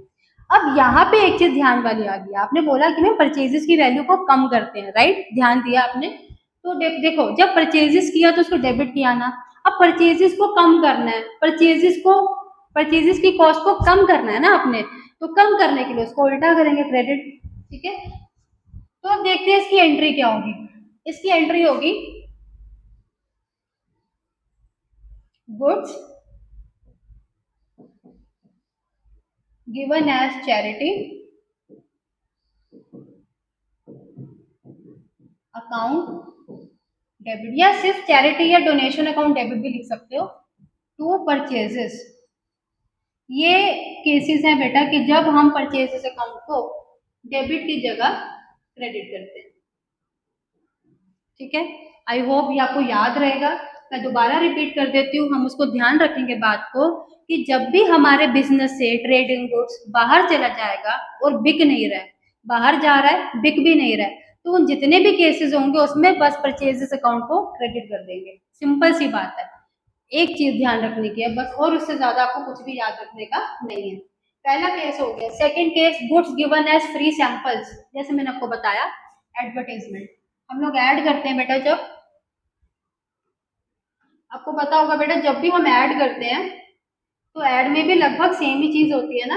A: अब यहाँ पे एक चीज ध्यान वाली आ गई, आपने बोला कि मैं परचेजेस की वैल्यू को कम करते हैं, राइट, ध्यान दिया आपने। तो देखो, जब परचेजेस किया तो उसको डेबिट किया ना, अब परचेजेस को कम करना है, परचेजेस की कॉस्ट को कम करना है ना आपने, तो कम करने के लिए उसको उल्टा करेंगे, क्रेडिट। ठीक है, तो अब देखते हैं इसकी एंट्री क्या होगी। इसकी एंट्री होगी goods given as charity account debit, या सिर्फ चैरिटी या डोनेशन अकाउंट डेबिट भी लिख सकते हो, टू परचेजेस। ये केसेस हैं बेटा कि जब हम परचेजेस अकाउंट को डेबिट की जगह क्रेडिट करते हैं। ठीक है, आई होप ये आपको याद रहेगा। मैं दोबारा रिपीट कर देती हूँ, हम उसको ध्यान रखेंगे बात को कि जब भी हमारे बिजनेस से ट्रेडिंग गुड्स बाहर चला जाएगा और बिक नहीं रहा है, बाहर जा रहा है बिक भी नहीं रहा है, तो उन जितने भी केसेस होंगे उसमें बस परचेजेस अकाउंट को क्रेडिट कर देंगे। सिंपल सी बात है, एक चीज ध्यान रखने की है बस, और उससे ज्यादा आपको कुछ भी याद रखने का नहीं है। पहला केस हो गया। Second case, goods given as free samples. जैसे मैंने आपको बताया, एडवर्टाइजमेंट हम लोग ऐड करते हैं बेटा, जब आपको पता होगा बेटा, जब भी हम ऐड करते हैं तो ऐड में भी लगभग सेम ही चीज होती है ना।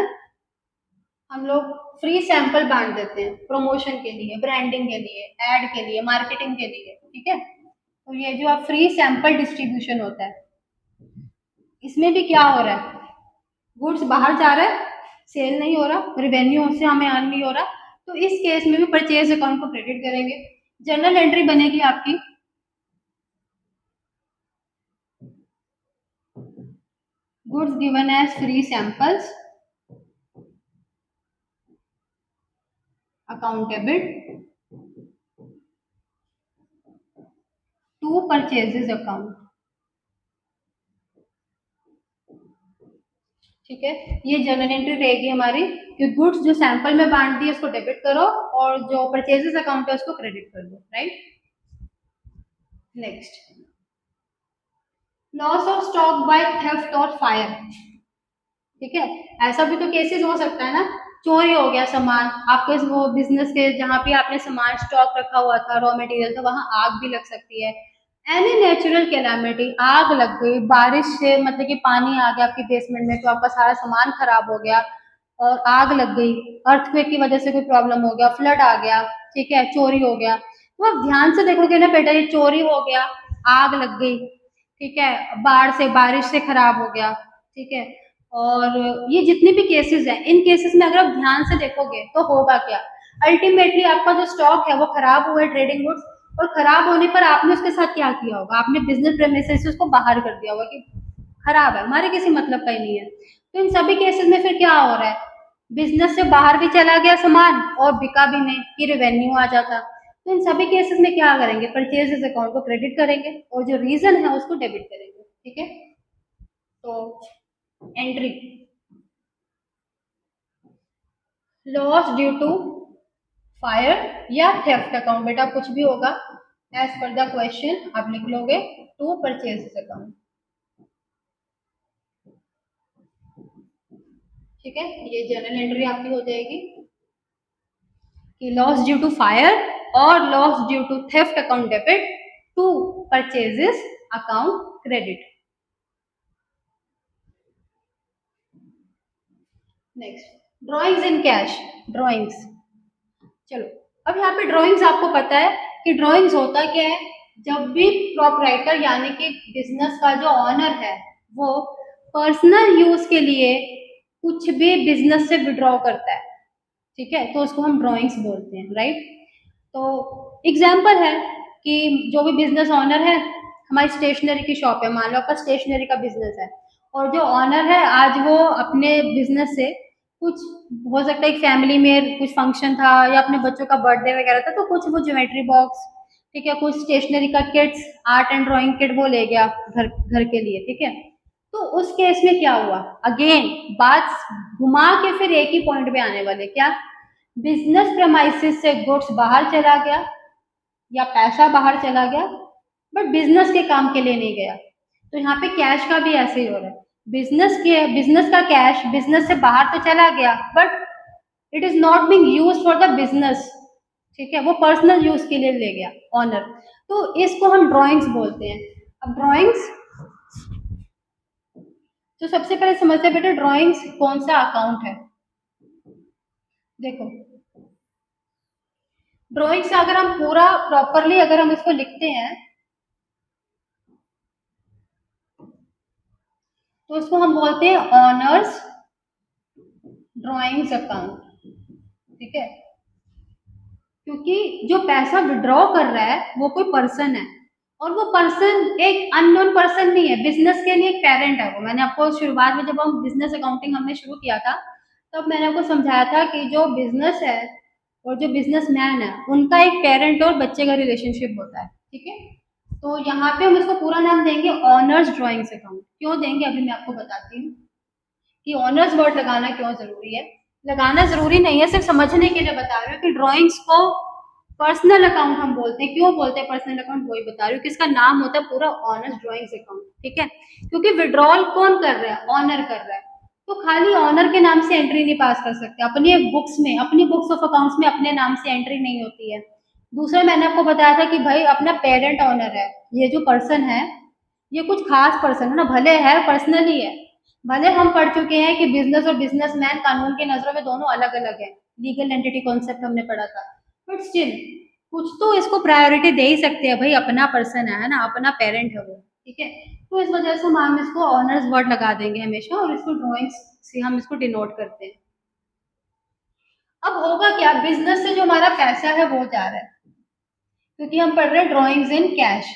A: हम लोग फ्री सैंपल बांट देते हैं प्रमोशन के लिए, ब्रांडिंग के लिए, ऐड के लिए, मार्केटिंग के लिए। ठीक है, तो ये जो आप फ्री सैंपल डिस्ट्रीब्यूशन होता है, इसमें भी क्या हो रहा है, गुड्स बाहर जा रहा है, सेल नहीं हो रहा, रिवेन्यू उससे हमें अर्न नहीं हो रहा, तो इस केस में भी परचेज अकाउंट को क्रेडिट करेंगे। जर्नल एंट्री बनेगी आपकी goods given as free samples account debit to purchases account. ठीक है, ये जर्नल एंट्री रहेगी हमारी कि गुड्स जो सैंपल में बांट दिए उसको डेबिट करो और जो परचेजेस अकाउंट है उसको क्रेडिट कर दो। Right, next, loss of stock by theft और फायर। ठीक है, ऐसा भी तो केसेस हो सकता है ना, चोरी हो गया सामान आपके वो बिजनेस के जहाँ पे आपने सामान स्टॉक रखा हुआ था, रॉ मटेरियल, तो वहां आग भी लग सकती है। एनी नेचुरल कैलामिटी, आग लग गई बारिश से, मतलब कि पानी आ गया आपके बेसमेंट में तो आपका सारा सामान खराब हो गया और आग लग गई, अर्थक्वेक की वजह से कोई प्रॉब्लम हो गया, फ्लड आ गया, ठीक है, चोरी हो गया, तो आप ध्यान से देखोगे ना बेटा, ये चोरी हो गया, आग लग गई, ठीक है, बाढ़ से, बारिश से खराब हो गया, ठीक है, और ये जितने भी केसेस हैं, इन केसेस में अगर आप ध्यान से देखोगे तो होगा क्या, अल्टीमेटली आपका जो स्टॉक है वो खराब हुआ है, ट्रेडिंग गुड्स, और खराब होने पर आपने उसके साथ क्या किया होगा, आपने बिजनेस प्रेमिसेस से उसको बाहर कर दिया होगा कि खराब है, हमारे किसी मतलब का ही नहीं है। तो इन सभी केसेस में फिर क्या हो रहा है, बिजनेस से बाहर भी चला गया सामान और बिका भी नहीं, कि रेवेन्यू आ जाता। तो इन सभी केसेस में क्या करेंगे, परचेजेस अकाउंट को क्रेडिट करेंगे और जो रीजन है उसको डेबिट करेंगे। ठीक है, तो entry, loss due to fire या थेफ्ट अकाउंट, बेटा कुछ भी होगा, एज पर द क्वेश्चन आप लिख लोगे टू परचेज अकाउंट। ठीक है, ये जर्नल एंट्री आपकी हो जाएगी कि लॉस ड्यू टू फायर और loss due to theft account debit to purchases account credit. Next, drawings in cash, drawings. चलो, अब यहाँ पे ड्राइंग्स आपको पता है कि ड्राइंग्स होता क्या है, जब भी प्रोपराइटर यानी कि बिजनेस का जो ऑनर है वो पर्सनल यूज के लिए कुछ भी बिजनेस से विड्रॉ करता है, ठीक है, तो उसको हम ड्राइंग्स बोलते हैं। राइट, तो एग्जाम्पल है कि जो भी बिजनेस ऑनर है, हमारी स्टेशनरी की शॉप है, मान लो आपका स्टेशनरी का बिजनेस है, और जो ऑनर है आज वो अपने बिजनेस से कुछ, हो सकता है एक फैमिली में कुछ फंक्शन था या अपने बच्चों का बर्थडे वगैरह था, तो कुछ वो ज्योमेट्री बॉक्स, ठीक है, कुछ स्टेशनरी का kits, art and drawing kit वो ले गया घर घर के लिए। ठीक है, तो उस केस में क्या हुआ, अगेन बात घुमा के फिर एक ही पॉइंट पे आने वाले, क्या, बिजनेस प्रेमाइसिस से गुड्स बाहर चला गया या पैसा बाहर चला गया, बट बिजनेस के काम के लिए नहीं गया। तो यहाँ पे कैश का भी ऐसे ही हो रहा है, बिजनेस का कैश बिजनेस से बाहर तो चला गया but it is not being used for the business, ठीक है, वो पर्सनल यूज के लिए ले गया ऑनर, तो इसको हम ड्राइंग्स बोलते हैं। अब ड्राइंग्स, तो सबसे पहले समझते हैं बेटा ड्राइंग्स कौन सा अकाउंट है। देखो, ड्राइंग से अगर हम पूरा प्रॉपरली अगर हम इसको लिखते हैं तो इसको हम बोलते हैं ऑनर्स ड्राइंग्स अकाउंट। ठीक है, क्योंकि जो पैसा विड्रॉ कर रहा है वो कोई पर्सन है, और वो पर्सन एक अननोन पर्सन नहीं है, बिजनेस के लिए एक पेरेंट है वो। मैंने आपको शुरुआत में जब हम बिजनेस अकाउंटिंग हमने शुरू किया था तब मैंने आपको समझाया था कि जो बिजनेस है और जो बिजनेसमैन है उनका एक पेरेंट और बच्चे का रिलेशनशिप होता है। ठीक है, तो यहाँ पे हम इसको पूरा नाम देंगे ऑनर्स ड्राइंग्स अकाउंट। क्यों देंगे अभी मैं आपको बताती हूँ कि ऑनर्स वर्ड लगाना क्यों जरूरी है। लगाना जरूरी नहीं है, सिर्फ समझने के लिए बता रही हूँ कि ड्राइंग्स को पर्सनल अकाउंट हम बोलते हैं। क्यों बोलते हैं पर्सनल अकाउंट, वही बता रही हूँ कि इसका नाम होता है पूरा ऑनर्स ड्राइंग्स अकाउंट। ठीक है, क्योंकि विड्रॉल कौन कर रहा है, ऑनर कर रहा है, तो खाली ऑनर के नाम से एंट्री नहीं पास कर सकते अपनी बुक्स में, अपनी बुक्स ऑफ अकाउंट्स में अपने नाम से एंट्री नहीं होती है। दूसरा मैंने आपको बताया था कि भाई अपना पेरेंट ऑनर है, ये जो पर्सन है ये कुछ खास पर्सन है ना, भले है पर्सनली है, भले हम पढ़ चुके हैं कि बिजनेस और बिजनेसमैन कानून की नजरों में दोनों अलग अलग है, लीगल एंटिटी कॉन्सेप्ट हमने पढ़ा था, बट स्टिल कुछ तो इसको प्रायोरिटी दे ही सकते हैं भाई, अपना पर्सन है ना, अपना पेरेंट है वो। ठीक है, तो इस वजह से हम इसको ऑनर्स वर्ड लगा देंगे हमेशा, और इसको ड्राइंग्स से हम इसको डिनोट करते हैं। अब होगा क्या, बिजनेस से जो हमारा पैसा है वो जा रहा है, क्योंकि हम पढ़ रहे हैं ड्राइंग्स इन कैश।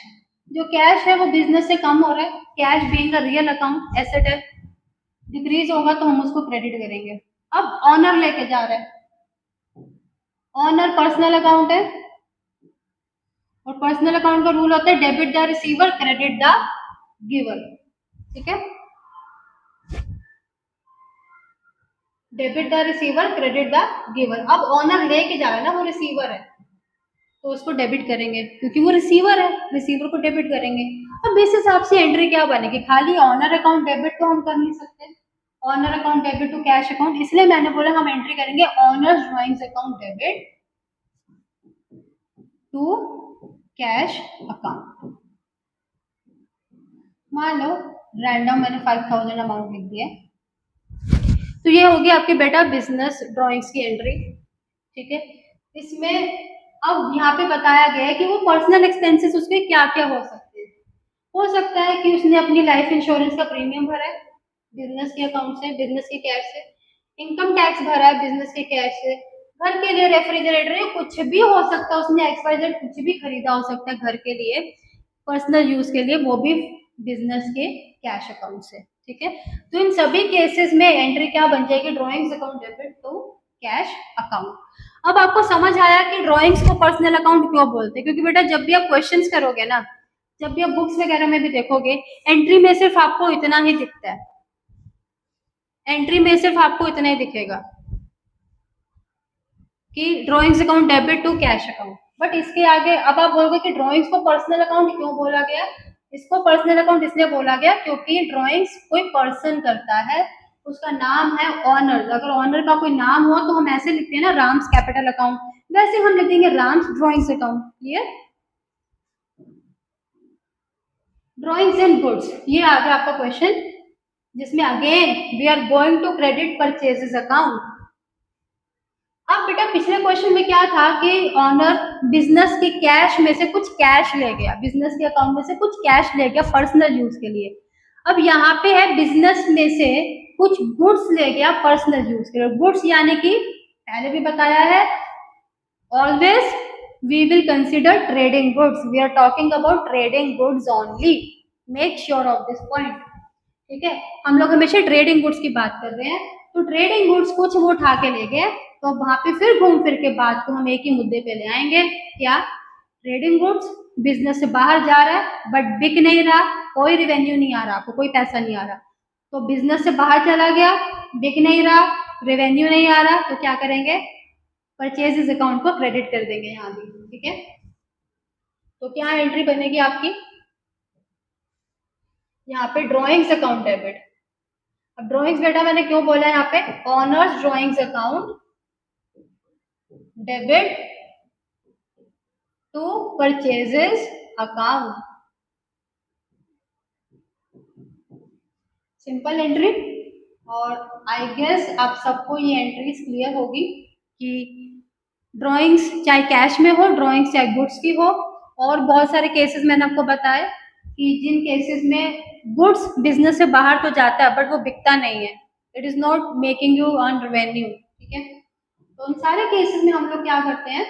A: जो कैश है वो बिजनेस से कम हो रहा है, cash being a real account asset है, डिक्रीज होगा तो हम उसको क्रेडिट करेंगे। अब ऑनर लेके जा रहा है, ऑनर पर्सनल अकाउंट है, और पर्सनल अकाउंट का रूल होता है debit the receiver credit the giver. ठीक है, debit the receiver credit the giver. अब ऑनर लेके जा रहा है ना, वो रिसीवर है तो उसको डेबिट करेंगे, क्योंकि वो रिसीवर है, रिसीवर को डेबिट करेंगे। अब इस हिसाब से एंट्री क्या बनेगी, खाली ऑनर अकाउंट डेबिट तो हम कर नहीं सकते, owner account debit to cash account, इसलिए मैंने बोला हम एंट्री करेंगे owner's drawings account debit to cash account. मान लो रैंडम मैंने 5000 अमाउंट लिख दिया, तो ये होगी आपके बेटा बिजनेस ड्राइंग्स की एंट्री। ठीक है, इसमें अब यहाँ पे बताया गया है कि वो पर्सनल एक्सपेंसेस उसके क्या क्या हो सकते हैं। हो सकता है कि उसने अपनी लाइफ इंश्योरेंस का प्रीमियम भरा है बिजनेस के अकाउंट से, बिजनेस के कैश से, इनकम टैक्स भरा है बिजनेस के कैश से, घर के लिए रेफ्रिजरेटर या कुछ भी हो सकता है, उसने एक्सवाइजेड कुछ भी खरीदा हो सकता है घर के लिए पर्सनल यूज के लिए, वो भी बिजनेस के कैश अकाउंट से। ठीक है, तो इन सभी केसेस में एंट्री क्या बन जाएगी, drawings account debit to cash account. अब आपको समझ आया कि ड्राइंग्स को पर्सनल अकाउंट क्यों बोलते हैं, क्योंकि बेटा जब भी आप क्वेश्चंस करोगे ना, जब भी आप बुक्स वगैरह में भी देखोगे, एंट्री में सिर्फ आपको इतना ही दिखता है, एंट्री में सिर्फ आपको इतना ही दिखेगा कि drawings account debit to cash account. But इसके आगे अब आप बोलोगे कि ड्राइंग्स को पर्सनल अकाउंट क्यों बोला गया, इसको पर्सनल अकाउंट इसलिए बोला गया क्योंकि ड्राइंग्स कोई पर्सन करता है, उसका नाम है ऑनर। अगर ऑनर का कोई नाम हो तो हम ऐसे लिखते हैं ना, राम्स कैपिटल अकाउंट, वैसे हम लिख देंगे Ram's drawings account. Clear, drawings and goods, ये आ गया आपका क्वेश्चन, जिसमें again we are going to credit purchases account. अब बेटा पिछले क्वेश्चन में क्या था कि ऑनर बिजनेस के कैश में से कुछ कैश ले गया, बिजनेस के अकाउंट में से कुछ कैश ले गया पर्सनल यूज के लिए। अब यहाँ पे है बिजनेस में से कुछ गुड्स ले गया पर्सनल यूज के लिए। गुड्स यानी कि पहले भी बताया है, always we will consider trading goods, we are talking about trading goods only, make sure of this point. ठीक है, हम लोग हमेशा ट्रेडिंग गुड्स की बात कर रहे हैं, तो ट्रेडिंग गुड्स कुछ वो उठा के ले गए, तो वहां पे फिर घूम फिर के बात को हम एक ही मुद्दे पे ले आएंगे, क्या, ट्रेडिंग गुड्स बिजनेस से बाहर जा रहा है बट बिक नहीं रहा, कोई रिवेन्यू नहीं आ रहा, आपको कोई पैसा नहीं आ रहा, तो बिजनेस से बाहर चला गया, बिक नहीं रहा, रेवेन्यू नहीं आ रहा, तो क्या करेंगे, परचेजेस अकाउंट को क्रेडिट कर देंगे यहाँ भी। ठीक है, तो क्या एंट्री बनेगी आपकी यहाँ पे, ड्रॉइंग्स अकाउंट डेबिट। अब ड्रॉइंग्स बेटा मैंने क्यों बोला यहाँ पे, owner's drawings account debit to purchases account, simple entry. और आई गेस आप सबको ये एंट्रीज क्लियर होगी कि ड्राइंग्स चाहे कैश में हो, ड्राइंग्स चाहे गुड्स की हो, और बहुत सारे केसेस मैंने आपको बताए कि जिन केसेस में गुड्स बिजनेस से बाहर तो जाता है बट वो बिकता नहीं है, it is not making you earn revenue, ठीक है। तो उन सारे केसेस में हम लोग क्या करते हैं,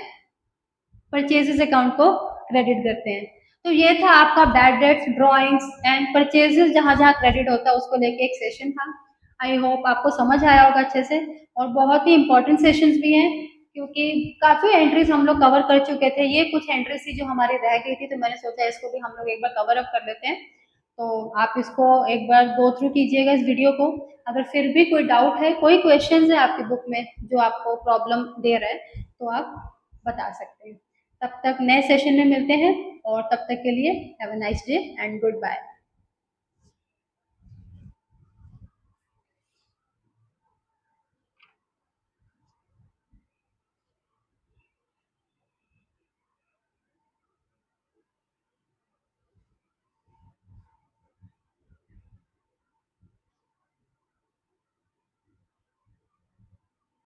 A: परचेजेस अकाउंट को क्रेडिट करते हैं। तो ये था आपका bad debts, drawings and purchases जहां जहां क्रेडिट होता है उसको लेके एक सेशन था। आई होप आपको समझ आया होगा अच्छे से, और बहुत ही इंपॉर्टेंट सेशंस भी हैं क्योंकि काफी एंट्रीज हम लोग कवर कर चुके थे। ये कुछ एंट्रीज थी जो हमारी रह गई थी, तो मैंने सोचा इसको भी हम लोग एक बार कवर अप कर लेते हैं। तो आप इसको एक बार गो थ्रू कीजिएगा इस वीडियो को। अगर फिर भी कोई डाउट है, कोई क्वेश्चंस है आपकी बुक में जो आपको प्रॉब्लम दे रहा है, तो आप बता सकते हैं। तब तक नए सेशन में मिलते हैं, और तब तक के लिए have a nice day and good bye.